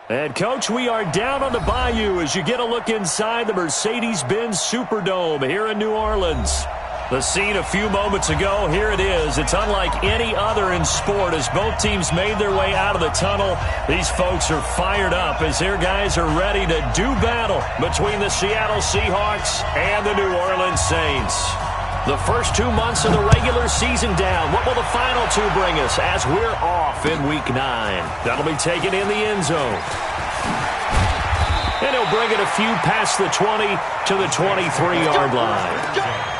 And, Coach, we are down on the bayou as you get a look inside the Mercedes-Benz Superdome here in New Orleans. The scene a few moments ago, here it is. It's unlike any other in sport as both teams made their way out of the tunnel. These folks are fired up as their guys are ready to do battle between the Seattle Seahawks and the New Orleans Saints. The first 2 months of the regular season down. What will the final two bring us as we're off in Week 9? That'll be taken in the end zone. And he'll bring it a few past the 20 to the 23-yard line.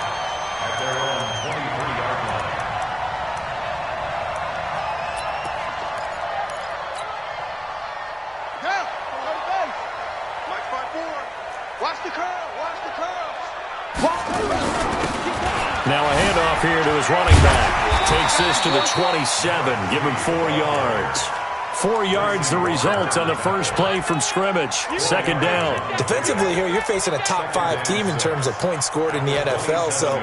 Now a handoff here to his running back. Takes this to the 27. Give him 4 yards. 4 yards the result on the first play from scrimmage. Second down. Defensively here, you're facing a top 5 team in terms of points scored in the NFL. So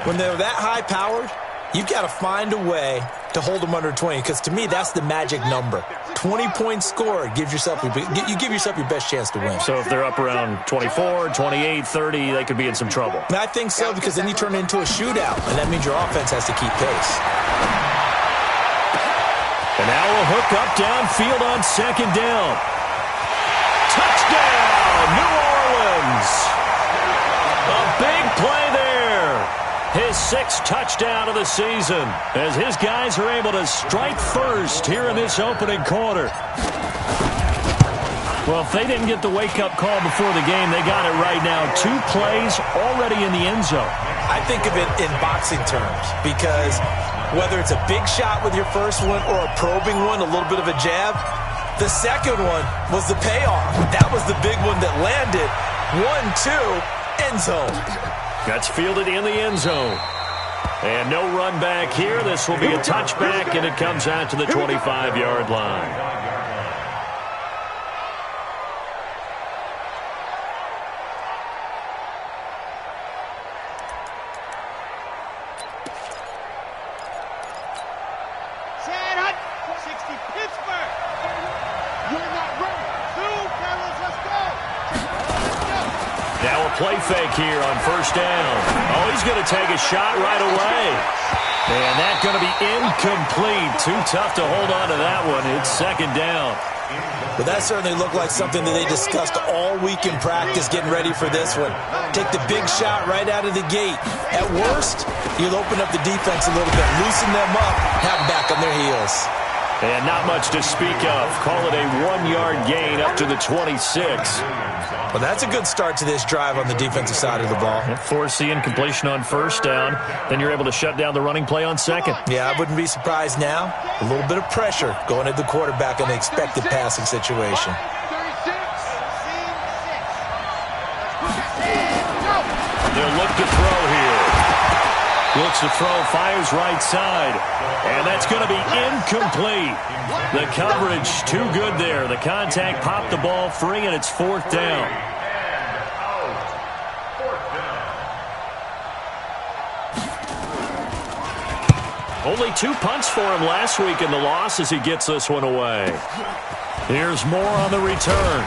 when they're that high-powered, you've got to find a way to hold them under 20. Because to me, that's the magic number. 20 points scored gives yourself you give yourself your best chance to win. So if they're up around 24, 28, 30, they could be in some trouble. And I think so, because then you turn it into a shootout, and that means your offense has to keep pace. And now a hook up downfield on second down. Touchdown, New Orleans. A big play there. His 6th touchdown of the season as his guys are able to strike first here in this opening quarter. Well, if they didn't get the wake-up call before the game, they got it right now. 2 plays already in the end zone. I think of it in boxing terms because whether it's a big shot with your first one or a probing one, a little bit of a jab, the second one was the payoff. That was the big one that landed. 1-2, end zone. That's fielded in the end zone. And no run back here. This will be a touchback, and it comes out to the 25-yard line. Play fake here on first down. Oh, he's going to take a shot right away. And that's going to be incomplete. Too tough to hold on to that one. It's second down. But that certainly looked like something that they discussed all week in practice getting ready for this one. Take the big shot right out of the gate. At worst, you'll open up the defense a little bit, loosen them up, have them back on their heels. And not much to speak of. Call it a 1-yard gain up to the 26. Well, that's a good start to this drive on the defensive side of the ball. Force the incompletion on first down. Then you're able to shut down the running play on second. Yeah, I wouldn't be surprised now. A little bit of pressure going at the quarterback in the expected passing situation. They'll look to throw here. Looks to throw, fires right side. And that's going to be incomplete. The coverage too good there. The contact popped the ball free, and it's 4th down. Only 2 punts for him last week in the loss as he gets this one away. Here's more on the return.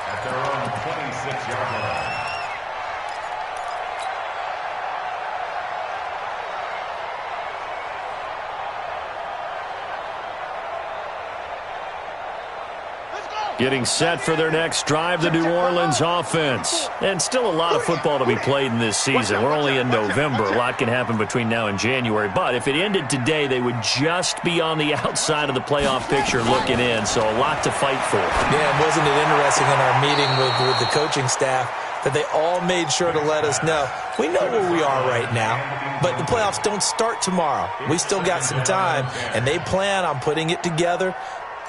At their own 26-yard line. Getting set for their next drive, the New Orleans offense. And still a lot of football to be played in this season. We're only in November. A lot can happen between now and January. But if it ended today, they would just be on the outside of the playoff picture looking in. So a lot to fight for. Yeah, and wasn't it interesting in our meeting with the coaching staff that they all made sure to let us know, we know where we are right now, but the playoffs don't start tomorrow. We still got some time, and they plan on putting it together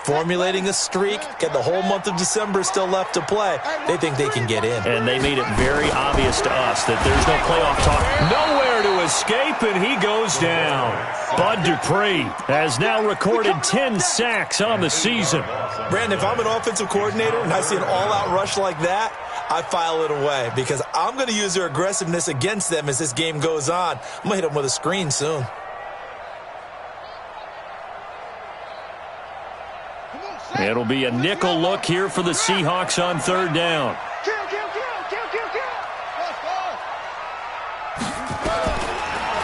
formulating a streak, get the whole month of December still left to play. They think they can get in. And they made it very obvious to us that there's no playoff talk. Nowhere to escape, and he goes down. Bud Dupree has now recorded 10 sacks on the season. Brandon, if I'm an offensive coordinator and I see an all-out rush like that, I file it away because I'm going to use their aggressiveness against them as this game goes on. I'm going to hit them with a screen soon. It'll be a nickel look here for the Seahawks on third down.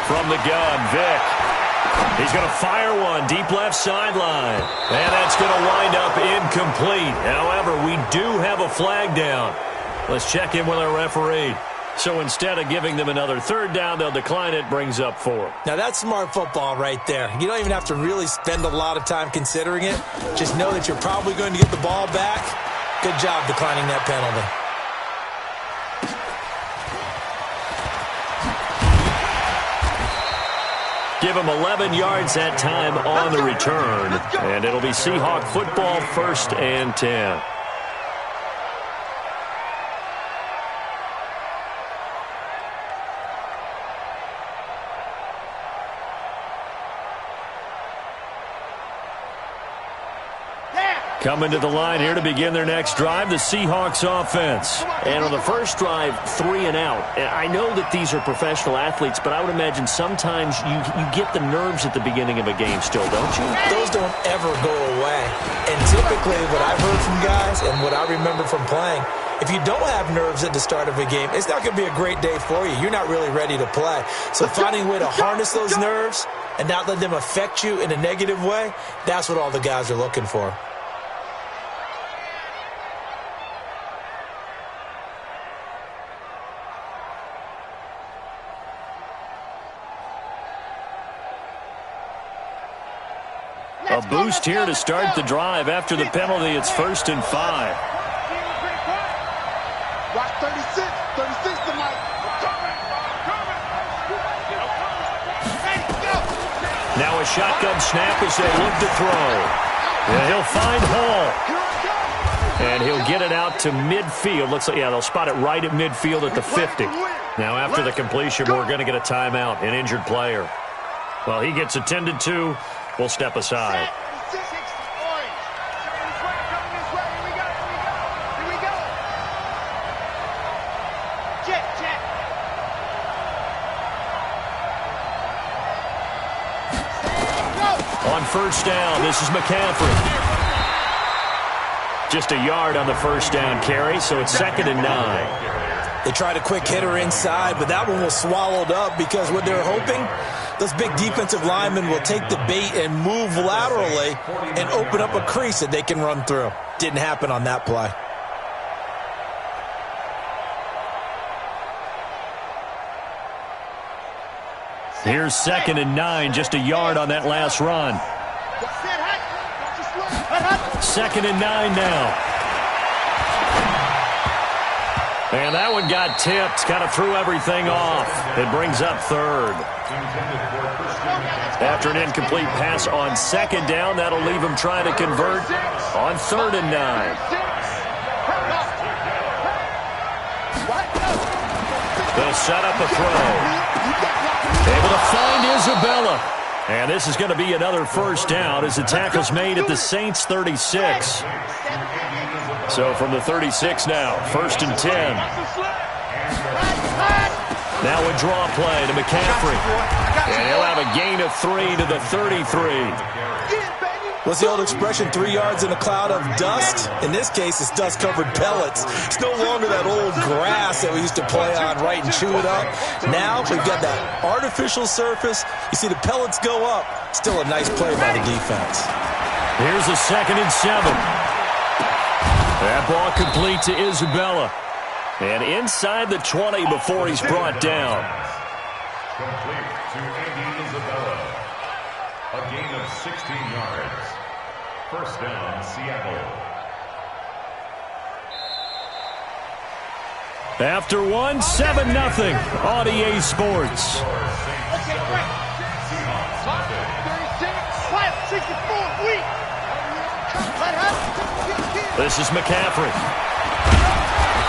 From the gun, Vick. He's going to fire one deep left sideline. And that's going to wind up incomplete. However, we do have a flag down. Let's check in with our referee. So instead of giving them another third down, they'll decline it, brings up 4. Now, that's smart football right there. You don't even have to really spend a lot of time considering it. Just know that you're probably going to get the ball back. Good job declining that penalty. Give him 11 yards that time on the return. And it'll be Seahawk football, 1st and 10. Coming to the line here to begin their next drive, the Seahawks offense. And on the first drive, 3 and out. I know that these are professional athletes, but I would imagine sometimes you get the nerves at the beginning of a game still, don't you? Those don't ever go away. And typically what I've heard from guys and what I remember from playing, if you don't have nerves at the start of a game, it's not going to be a great day for you. You're not really ready to play. So finding a way to harness those nerves and not let them affect you in a negative way, that's what all the guys are looking for. A boost here to start the drive. After the penalty, it's 1st and 5. Watch 36 tonight. Now a shotgun snap as they look to throw. And he'll find Hall. And he'll get it out to midfield. Looks like, yeah, they'll spot it right at midfield at the 50. Now after the completion, we're going to get a timeout, an injured player. Well, he gets attended to. We'll step aside. On first down, this is McCaffrey. Just a yard on the first down carry, so it's 2nd and 9. They tried a quick hitter inside, but that one was swallowed up because what they're hoping, those big defensive linemen will take the bait and move laterally and open up a crease that they can run through. Didn't happen on that play. Here's 2nd and 9, just a yard on that last run. 2nd and 9 now. And that one got tipped, kind of threw everything off. It brings up 3rd. After an incomplete pass on 2nd down, that'll leave him trying to convert on 3rd and 9. They'll set up a throw. Able to find Isabella. And this is going to be another first down as the tackle's made at the Saints' 36. So from the 36 now, 1st and 10. Now a draw play to McCaffrey. And he'll have a gain of 3 to the 33. What's the old expression, 3 yards in a cloud of dust? In this case, it's dust-covered pellets. It's no longer that old grass that we used to play on, right, and chew it up. Now we've got that artificial surface. You see the pellets go up. Still a nice play by the defense. Here's a 2nd and 7. That ball complete to Isabella. And inside the 20 before he's brought down. Complete to Andy Isabella. A gain of 16 yards. First down, Seattle. After one, 7-0 on EA Sports. This is McCaffrey.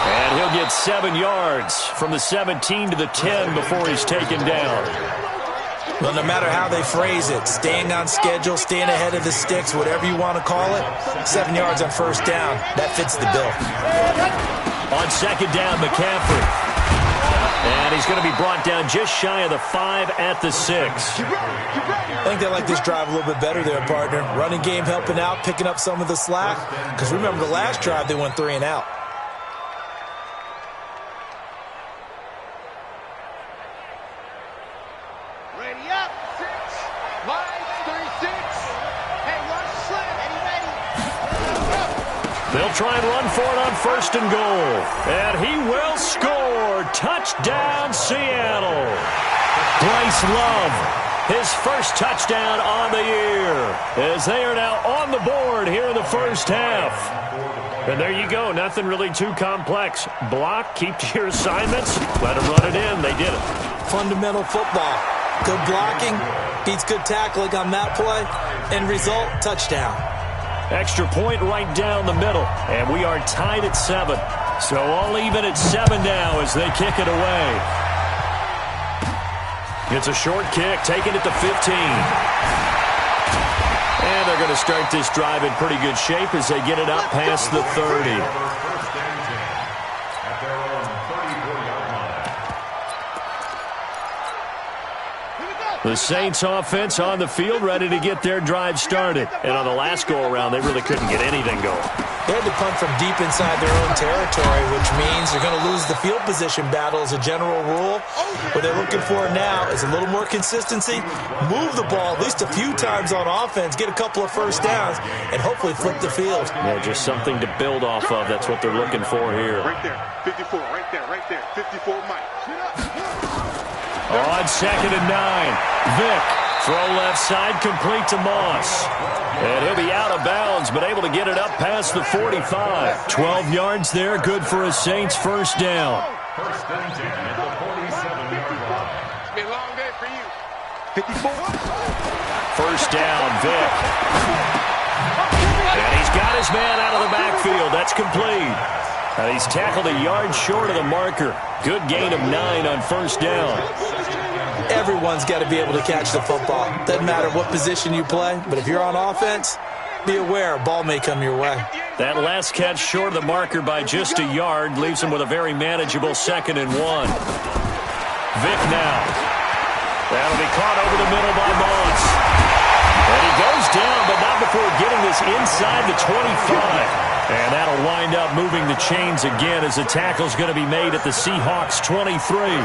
And he'll get 7 yards from the 17 to the 10 before he's taken down. Well, no matter how they phrase it, staying on schedule, staying ahead of the sticks, whatever you want to call it, 7 yards on first down, that fits the bill. On second down, McCaffrey. And he's going to be brought down just shy of the 5 at the 6. I think they like this drive a little bit better there, partner. Running game helping out, picking up some of the slack. Because remember, the last drive, they went 3 and out. Ready up. 6. Line 36. Hey, watch the slant. Ready? They'll try and run for it on first and goal. And he will score. Touchdown, Seattle. Bryce Love, his first touchdown on the year, as they are now on the board here in the first half. And there you go. Nothing really too complex. Block, keep to your assignments, let them run it in. They did it. Fundamental football. Good blocking, beats good tackling on that play. End result, touchdown. Extra point right down the middle. And we are tied at 7. So all even at 7 now as they kick it away. It's a short kick, taking it to 15. And they're going to start this drive in pretty good shape as they get it up past the 30. The Saints offense on the field, ready to get their drive started. And on the last go-around, they really couldn't get anything going. They had to punt from deep inside their own territory, which means they're going to lose the field position battle as a general rule. What they're looking for now is a little more consistency, move the ball at least a few times on offense, get a couple of first downs, and hopefully flip the field. Yeah, just something to build off of. That's what they're looking for here. Right there. 54. Right there. 54, Mike. On second and 9, Vick, throw left side, complete to Moss. And he'll be out of bounds, but able to get it up past the 45. 12 yards there, good for a Saints first down. First and 10 at the 47-yard line. It's been a long day for you. 54. First down, Vick. And he's got his man out of the backfield. That's complete. He's tackled a yard short of the marker. Good gain of 9 on first down. Everyone's got to be able to catch the football. Doesn't matter what position you play, but if you're on offense, be aware a ball may come your way. That last catch short of the marker by just a yard leaves him with a very manageable 2nd and 1. Vick now. That'll be caught over the middle by Moss. And he goes down, but not before getting this inside the 25. And that'll wind up moving the chains again as the tackle's going to be made at the Seahawks 23.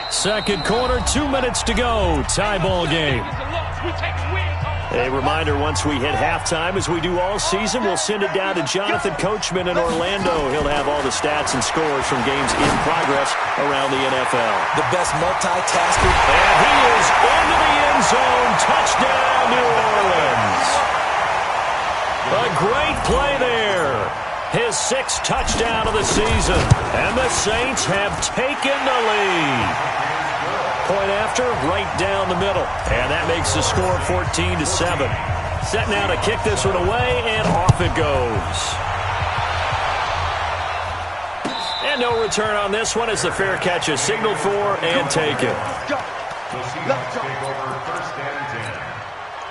Second quarter, 2 minutes to go. Tie ball game. A reminder, once we hit halftime, as we do all season, we'll send it down to Jonathan Coachman in Orlando. He'll have all the stats and scores from games in progress around the NFL. The best multitasker. And he is into the end zone. Touchdown, New Orleans. A great play there. His 6th touchdown of the season. And the Saints have taken the lead. Point after, right down the middle. And that makes the score 14-7. Set now to kick this one away, and off it goes. And no return on this one as the fair catch is signaled for and taken. The Seahawks take over first and 10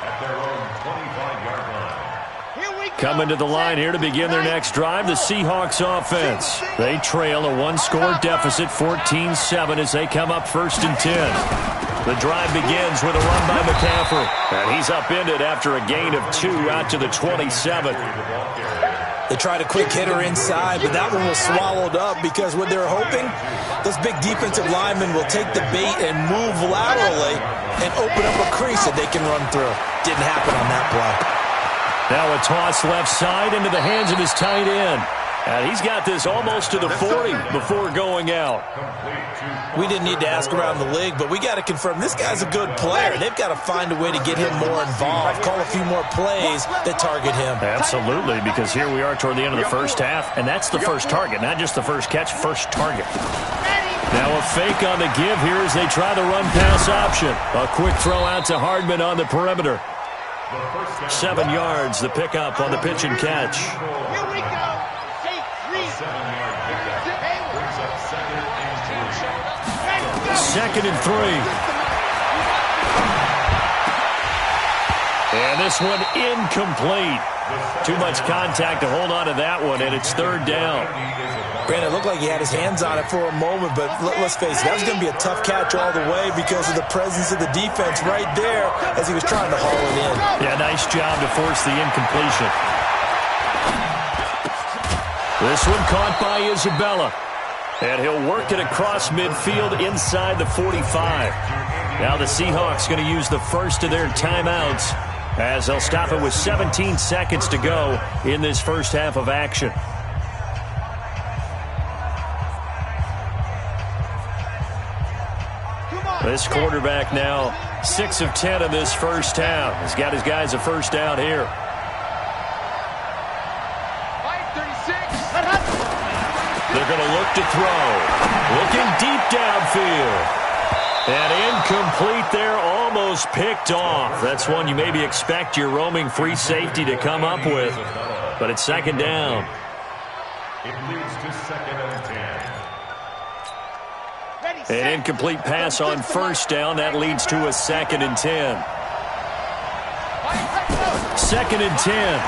at their own 25-yard line. Coming to the line here to begin their next drive, the Seahawks offense. They trail a 1-score deficit, 14-7, as they come up first and 10. The drive begins with a run by McCaffrey. And he's upended after a gain of 2 out to the 27. They tried a quick hitter inside, but that one was swallowed up because what they're hoping, those big defensive linemen will take the bait and move laterally and open up a crease that they can run through. Didn't happen on that play. Now a toss left side into the hands of his tight end. And he's got this almost to the 40 before going out. We didn't need to ask around the league, but we got to confirm this guy's a good player. They've got to find a way to get him more involved, call a few more plays that target him. Absolutely, because here we are toward the end of the first half, and that's the first target, not just the first catch, first target. Now a fake on the give here as they try the run-pass option. A quick throw out to Hardman on the perimeter. 7 yards, the pickup on the pitch and catch. Here we go. Say 3. 7-yard pickup brings up 2nd and 3. 2nd and 3. And this one incomplete. Too much contact to hold on to that one, and it's 3rd down. Granted, it looked like he had his hands on it for a moment, but let's face it, that was going to be a tough catch all the way because of the presence of the defense right there as he was trying to haul it in. Yeah, nice job to force the incompletion. This one caught by Isabella. And he'll work it across midfield inside the 45. Now the Seahawks going to use the first of their timeouts as they'll stop it with 17 seconds to go in this first half of action. This quarterback now 6 of 10 in this first half. He's got his guys a first down here. They're going to look to throw. Looking deep downfield. And incomplete there, almost picked off. That's one you maybe expect your roaming free safety to come up with. But it's 2nd down. It leads to 2nd and 10. An incomplete pass on first down. That leads to a 2nd and 10. 2nd and 10.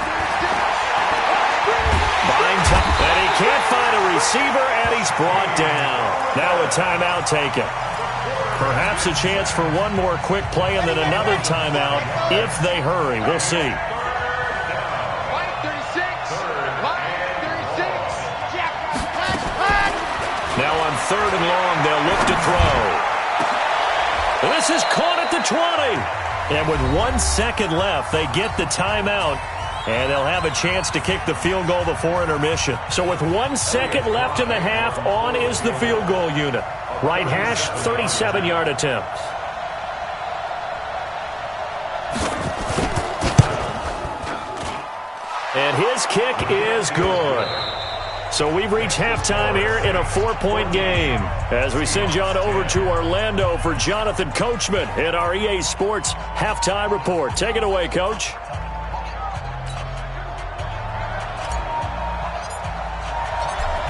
And he can't find a receiver, and he's brought down. Now a timeout taken. Perhaps a chance for one more quick play and then another timeout if they hurry. We'll see. Now on 3rd and long, they'll look to throw. This is caught at the 20. And with 1 second left, they get the timeout. And they'll have a chance to kick the field goal before intermission. So with 1 second left in the half, on is the field goal unit. Right hash, 37-yard attempt. And his kick is good. So we've reached halftime here in a 4-point game. As we send you on over to Orlando for Jonathan Coachman in our EA Sports Halftime Report. Take it away, Coach.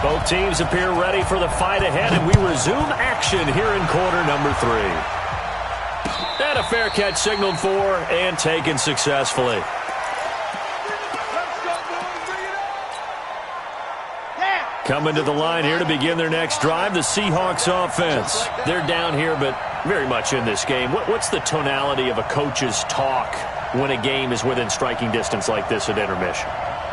Both teams appear ready for the fight ahead, and we resume action here in quarter number 3. And a fair catch signaled for and taken successfully. Coming to the line here to begin their next drive, the Seahawks offense. They're down here, but very much in this game. What's the tonality of a coach's talk when a game is within striking distance like this at intermission?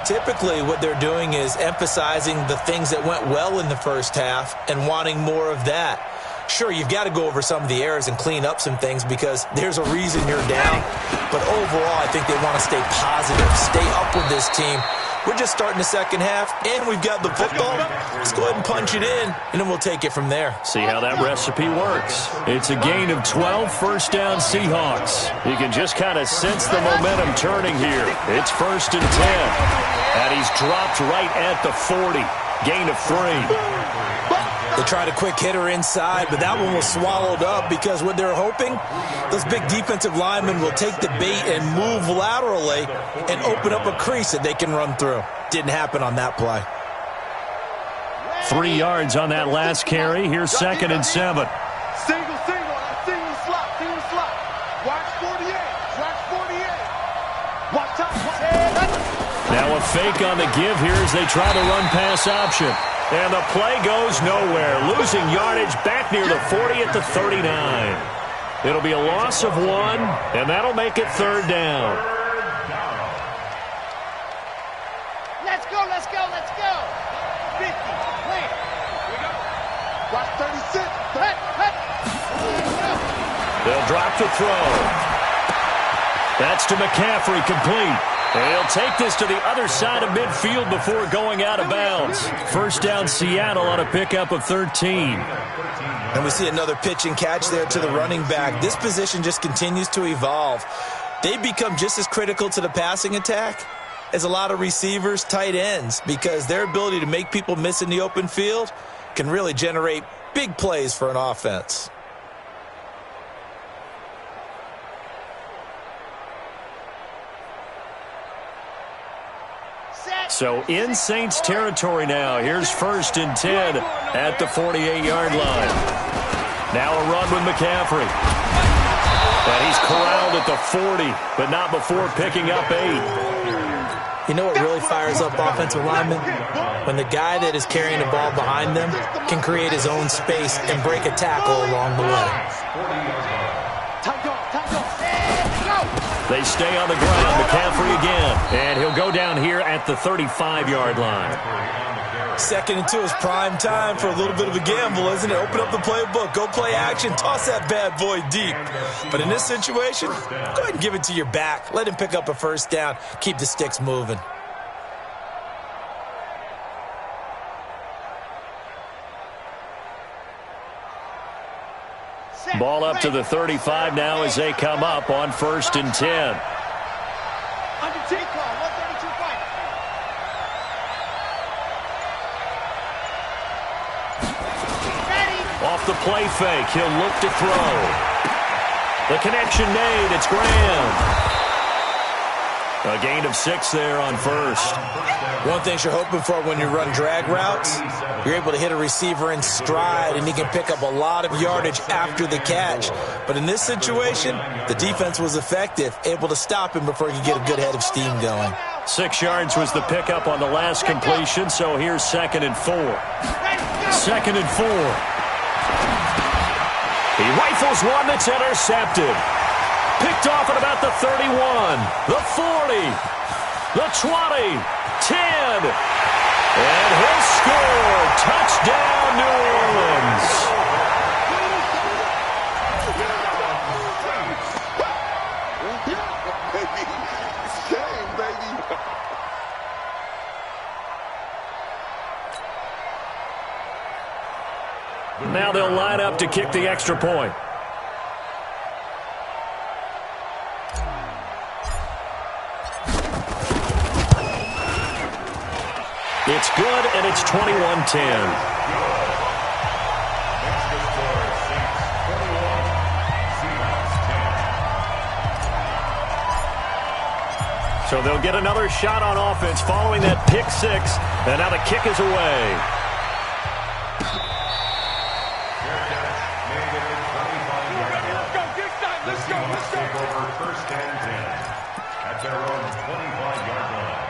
Typically, what they're doing is emphasizing the things that went well in the first half and wanting more of that. Sure, you've got to go over some of the errors and clean up some things because there's a reason you're down. But overall, I think they want to stay positive, stay up with this team. We're just starting the second half, and we've got the football. Let's go ahead and punch it in, and then we'll take it from there. See how that recipe works. It's a gain of 12, first down Seahawks. You can just kind of sense the momentum turning here. It's 1st and 10, and he's dropped right at the 40. Gain of 3. They tried a quick hitter inside, but that one was swallowed up because what they're hoping, those big defensive linemen will take the bait and move laterally and open up a crease that they can run through. Didn't happen on that play. 3 yards on that last carry. Here's 2nd and 7. Single slot. Watch 48. Watch out. Now a fake on the give here as they try the run-pass option. And the play goes nowhere. Losing yardage back near the 40 at the 39. It'll be a loss of 1, and that'll make it 3rd down. Let's go. 50. Clear. Watch 36. They'll drop the throw. That's to McCaffrey, complete. And he'll take this to the other side of midfield before going out of bounds. First down Seattle on a pickup of 13. And we see another pitch and catch there to the running back. This position just continues to evolve. They become just as critical to the passing attack as a lot of receivers, tight ends, because their ability to make people miss in the open field can really generate big plays for an offense. So in Saints territory now. Here's 1st and 10 at the 48-yard line. Now a run with McCaffrey. And he's corralled at the 40, but not before picking up 8. You know what really fires up offensive linemen? When the guy that is carrying the ball behind them can create his own space and break a tackle along the way. They stay on the ground. McCaffrey again. And he'll go down here at the 35-yard line. 2nd and 2 is prime time for a little bit of a gamble, isn't it? Open up the playbook. Go play action. Toss that bad boy deep. But in this situation, go ahead and give it to your back. Let him pick up a first down. Keep the sticks moving. Ball up to the 35 now as they come up on 1st and 10. Off the play fake, he'll look to throw. The connection made, it's Graham. A gain of 6 there on 1st. One thing you're hoping for when you run drag routes, you're able to hit a receiver in stride, and he can pick up a lot of yardage after the catch. But in this situation, the defense was effective, able to stop him before he could get a good head of steam going. 6 yards was the pickup on the last completion, so here's 2nd and 4. 2nd and 4. He rifles one that's intercepted. Picked off at about the 31, the 40, the 20, 10. And he'll score. Touchdown, New Orleans. Now they'll line up to kick the extra point. It's good, and it's 21-10. So they'll get another shot on offense following that pick 6, and now the kick is away. Let's take over 1st and 10 at their own 25-yard line.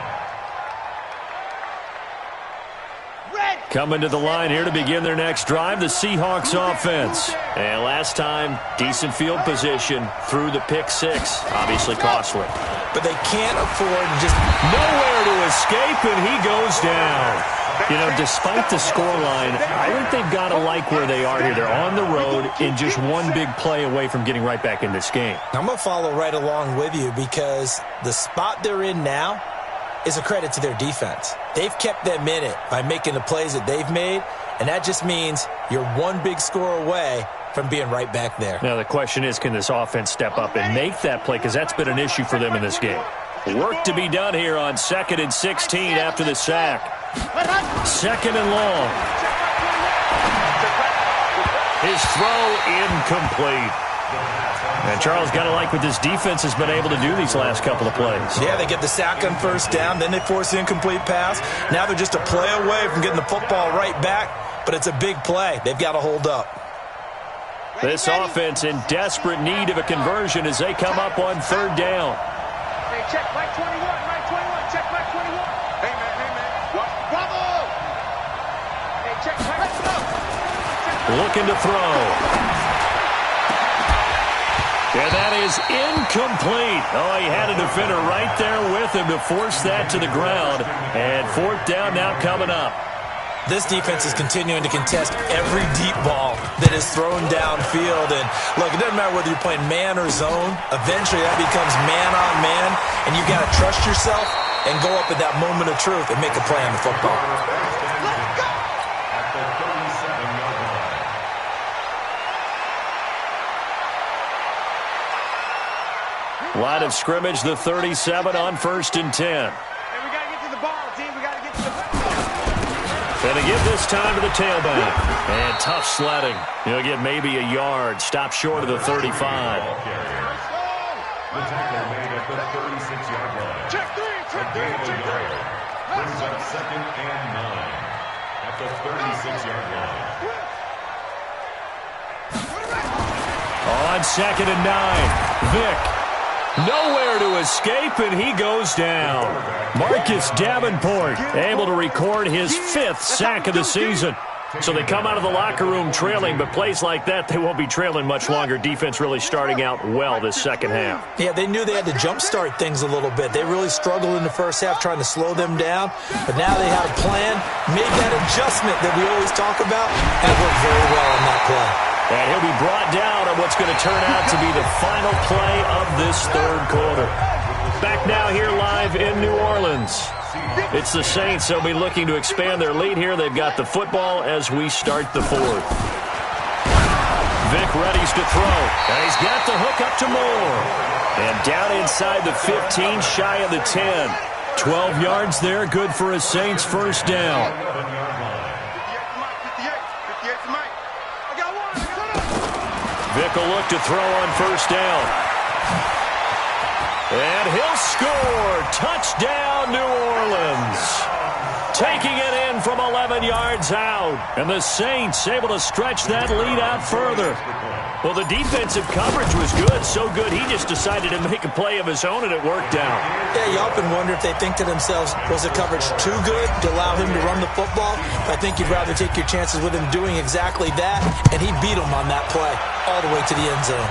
Coming to the line here to begin their next drive, the Seahawks offense. And last time, decent field position through the pick 6. Obviously costly. But they can't afford just nowhere to escape, and he goes down. You know, despite the scoreline, I think they've got to like where they are here. They're on the road and just one big play away from getting right back in this game. I'm going to follow right along with you because the spot they're in now is a credit to their defense. They've kept them in it by making the plays that they've made, and that just means you're one big score away from being right back there. Now, the question is, can this offense step up and make that play? Because that's been an issue for them in this game. Work to be done here on 2nd and 16 after the sack. 2nd and long. His throw incomplete. And Charles, got to like what this defense has been able to do these last couple of plays. Yeah, they get the sack on 1st down, then they force the incomplete pass. Now they're just a play away from getting the football right back, but it's a big play. They've got to hold up. This offense in desperate need of a conversion as they come up on 3rd down. Hey, check right 21, right 21, check right 21. Hey, man, what? Bravo! Hey, check right. Looking to throw. And that is incomplete. Oh, he had a defender right there with him to force that to the ground. And 4th down now coming up. This defense is continuing to contest every deep ball that is thrown downfield. And, look, it doesn't matter whether you're playing man or zone. Eventually that becomes man-on-man, and you've got to trust yourself and go up at that moment of truth and make a play on the football. Line of scrimmage, the 37 on 1st and 10. Hey, we got to get to the ball, team. We got to get to the ball. And they give this time to the tailback. And tough sledding. He'll get maybe a yard. Stop short of the 35. The tackle made at the 36-yard line. Check 3, check 3, check 3. brings up 2nd and 9 at the 36-yard line. On 2nd and 9, Vick. Nowhere to escape, and he goes down. Marcus Davenport able to record his 5th sack of the season. So they come out of the locker room trailing, but plays like that, they won't be trailing much longer. Defense really starting out well this second half. Yeah, they knew they had to jumpstart things a little bit. They really struggled in the first half trying to slow them down, but now they had a plan, made that adjustment that we always talk about, and it worked very well on that play. And he'll be brought down on what's going to turn out to be the final play of this third quarter. Back now here live in New Orleans. It's the Saints. They'll be looking to expand their lead here. They've got the football as we start the fourth. Vick readies to throw. And he's got the hook up to Moore. And down inside the 15, shy of the 10. 12 yards there, good for a Saints first down. Vick will look to throw on first down. And he'll score. Touchdown, New Orleans. Taking it in from 11 yards out. And the Saints able to stretch that lead out further. Well, the defensive coverage was good. So good, he just decided to make a play of his own, and it worked out. Yeah, you often wonder if they think to themselves, was the coverage too good to allow him to run the football? I think you'd rather take your chances with him doing exactly that, and he beat him on that play all the way to the end zone.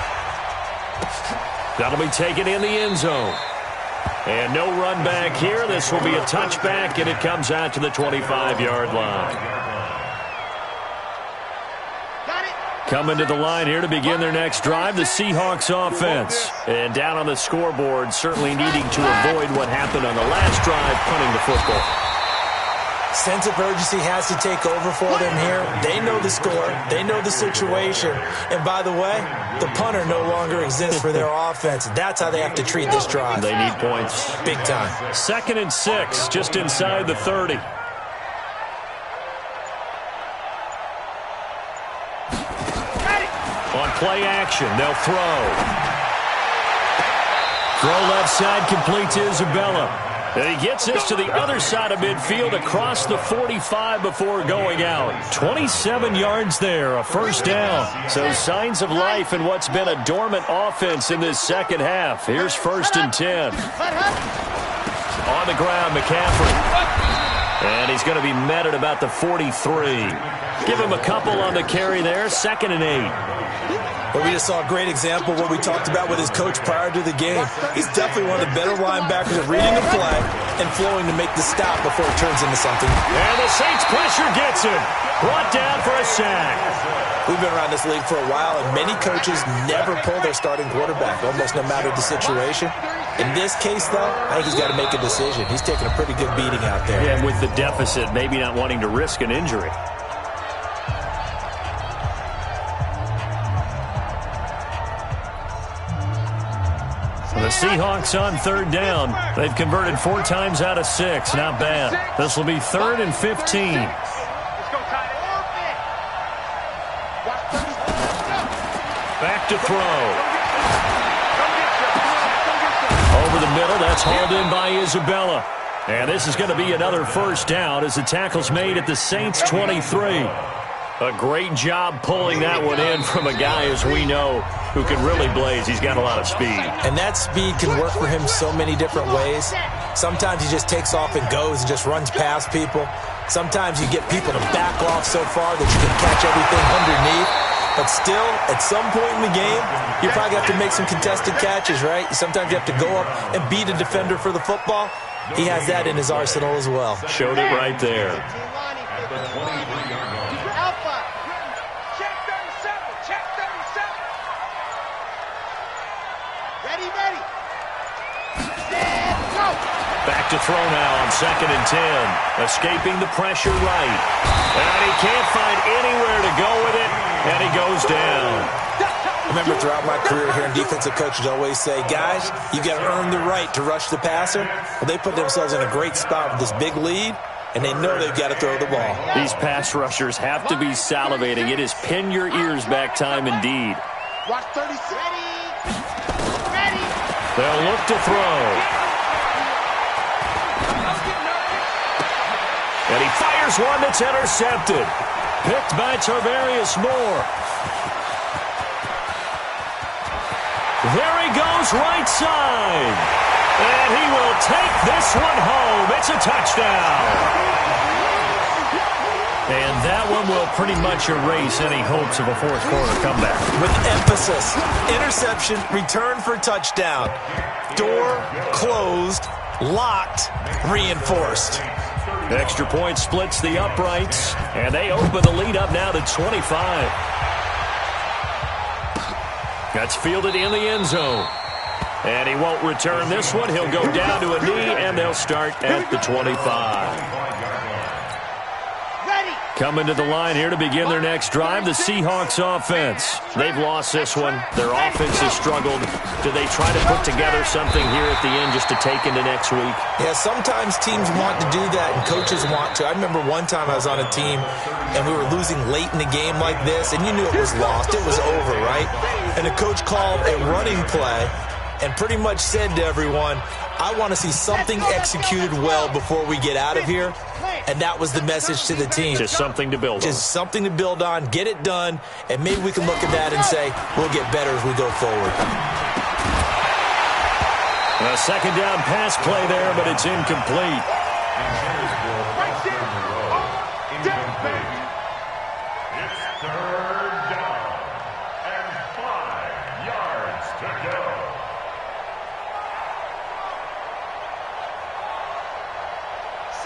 That'll be taken in the end zone. And no run back here. This will be a touchback, and it comes out to the 25-yard line. Coming to the line here to begin their next drive, the Seahawks offense. And down on the scoreboard, certainly needing to avoid what happened on the last drive, punting the football. Sense of urgency has to take over for them here. They know the score. They know the situation. And by the way, the punter no longer exists for their offense. That's how they have to treat this drive. They need points. Big time. 2nd and 6, just inside the 30. On play action, they'll throw. Throw left side, complete to Isabella. And he gets this to the other side of midfield across the 45 before going out. 27 yards there, a first down. So signs of life in what's been a dormant offense in this second half. Here's 1st and 10. On the ground, McCaffrey. And he's going to be met at about the 43. Give him a couple on the carry there, 2nd and 8. Well, we just saw a great example of what we talked about with his coach prior to the game. He's definitely one of the better linebackers at reading the play and flowing to make the stop before it turns into something. And the Saints pressure gets him. Brought down for a sack. We've been around this league for a while, and many coaches never pull their starting quarterback, almost no matter the situation. In this case, though, I think he's got to make a decision. He's taking a pretty good beating out there. Yeah, and with the deficit, maybe not wanting to risk an injury. The Seahawks on 3rd down. They've converted 4 times out of 6. Not bad. This will be 3rd and 15. Back to throw. Over the middle. That's hauled in by Isabella. And this is going to be another first down as the tackle's made at the Saints 23. A great job pulling that one in from a guy, as we know, who can really blaze. He's got a lot of speed. And that speed can work for him so many different ways. Sometimes he just takes off and goes and just runs past people. Sometimes you get people to back off so far that you can catch everything underneath. But still, at some point in the game, you probably have to make some contested catches, right? Sometimes you have to go up and beat a defender for the football. He has that in his arsenal as well. Showed it right there. At the 23-yard line. Back to throw now on 2nd and 10. Escaping the pressure right. And he can't find anywhere to go with it, and he goes down. I remember throughout my career hearing defensive coaches always say, guys, you got to earn the right to rush the passer. Well, they put themselves in a great spot with this big lead, and they know they've got to throw the ball. These pass rushers have to be salivating. It is pin your ears back time indeed. Watch 36. Ready. They'll look to throw. Here's one that's intercepted. Picked by Tarvarius Moore. There he goes, right side. And he will take this one home. It's a touchdown. And that one will pretty much erase any hopes of a fourth quarter comeback. With emphasis, interception, return for touchdown. Door closed, locked, reinforced. Extra point splits the uprights, and they open the lead up now to 25. That's fielded in the end zone. And he won't return this one. He'll go down to a knee, and they'll start at the 25. Coming to the line here to begin their next drive, the Seahawks offense. They've lost this one. Their offense has struggled. Do they try to put together something here at the end just to take into next week? Yeah, sometimes teams want to do that and coaches want to. I remember one time I was on a team and we were losing late in the game like this, and you knew it was lost. It was over, right? And the coach called a running play and pretty much said to everyone, I want to see something executed well before we get out of here. And that was the message to the team. Just something to build on. Just something to build on, get it done, and maybe we can look at that and say, we'll get better as we go forward. A second down pass play there, but it's incomplete. It's third down and 5 yards to go.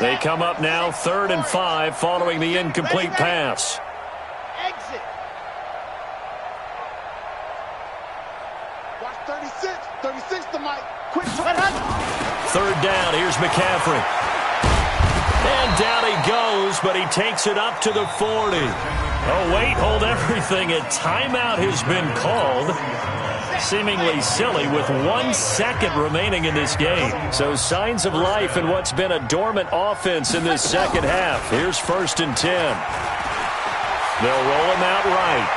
They come up now 3rd and 5 following the incomplete pass. Exit. Watch 36. 36 to Mike. Quick. 3rd down. Here's McCaffrey. And down he goes, but he takes it up to the 40. Oh, wait, hold everything. A timeout has been called. Seemingly silly with 1 second remaining in this game. So signs of life in what's been a dormant offense in this second half. Here's 1st and 10. They'll roll him out right.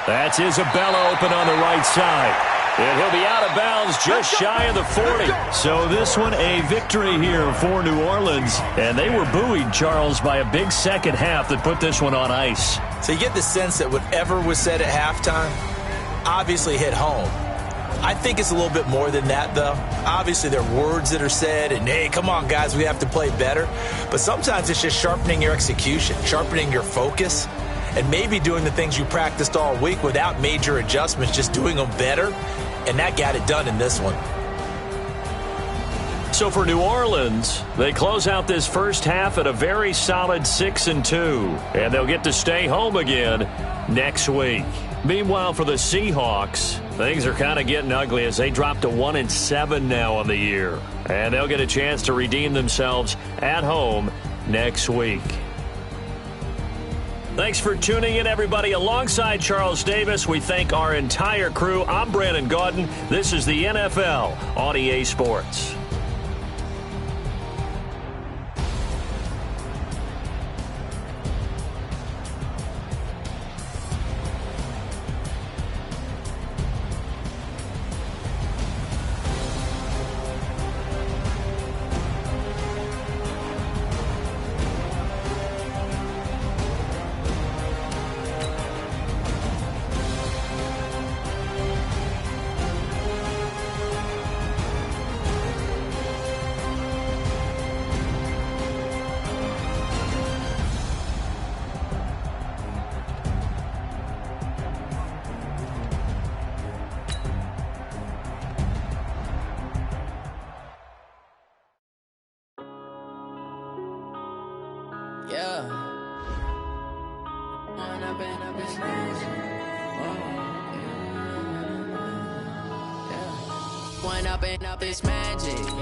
That's Isabella open on the right side. And he'll be out of bounds just shy of the 40. So this one a victory here for New Orleans. And they were buoyed, Charles, by a big second half that put this one on ice. So you get the sense that whatever was said at halftime obviously hit home. I think it's a little bit more than that, though. Obviously, there are words that are said, and, hey, come on, guys, we have to play better. But sometimes it's just sharpening your execution, sharpening your focus, and maybe doing the things you practiced all week without major adjustments, just doing them better. And that got it done in this one. So for New Orleans, they close out this first half at a very solid 6-2. And they'll get to stay home again next week. Meanwhile, for the Seahawks, things are kind of getting ugly as they drop to 1-7 now on the year. And they'll get a chance to redeem themselves at home next week. Thanks for tuning in, everybody. Alongside Charles Davis, we thank our entire crew. I'm Brandon Gaudin. This is the NFL on EA Sports. Up this magic.